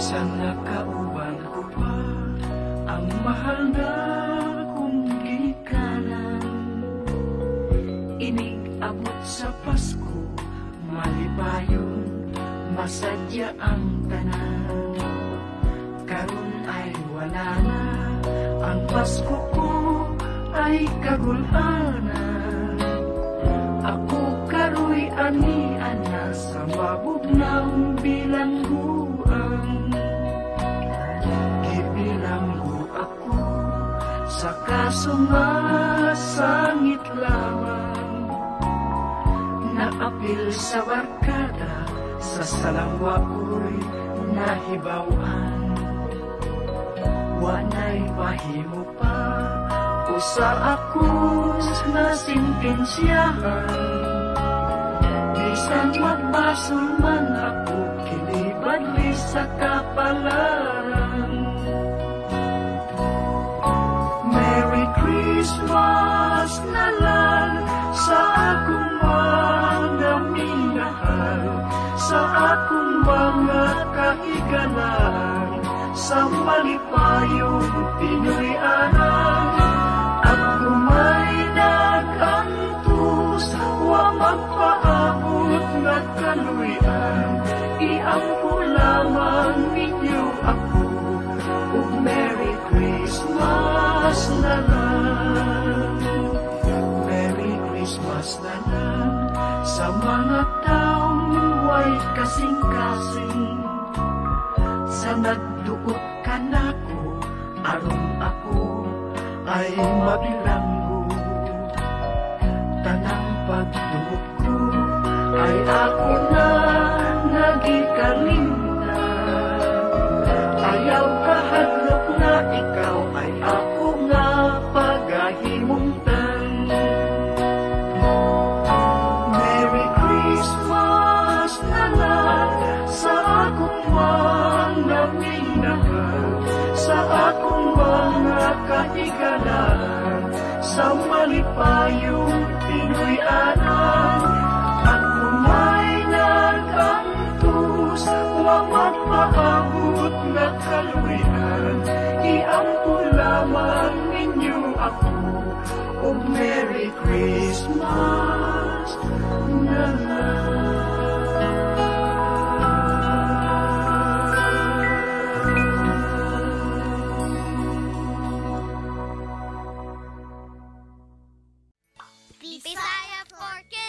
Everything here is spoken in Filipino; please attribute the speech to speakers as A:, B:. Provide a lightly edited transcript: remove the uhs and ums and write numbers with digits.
A: Sana kauban ko pa ang mahal na kong gikanan. Inig-abot sa Pasko, malipayon, masadya ang tanan. Karon ay wala na, ang Pasko ko ay kagulanan. Ako karoy ani-ana sa mabugnang bilangguan. Gibilanggo ako sa kasumasangit lamang. Naapil sa barkada, sa salangwa ko'y nahibawan. Wanay mahimo pa o sa akos na sintensyahan. Bisan magbasol man ako, kinibadli sa kapalaran. Merry Christmas na lang sa akong mga minahal, sa akong mga kahigalan, sa malipayong Pinoy-anan. Ako may nagantos, wa magpaabot na kaluyan. Iampo lamang ninyo ako, ug Merry Christmas na lang. Merry Christmas na lang sa mga taong way kasing-kasing. Sa nagduot ka nako, aron ako ay mabilanggo. Tanang pagduot ko ay ako na nagikalimtan. Ayaw kahadlok na ikaw ay ako nga pagahimungtan. Merry Christmas na lang sa akong mga minahal, sa akong mga kahigalan, sa malipayong Pinoy-anan. Ako may nagantos, wa magpaabot na kaluyan. Iampo lamang ninyo ako, o Merry Christmas na lang.
B: Bisaya for Kids.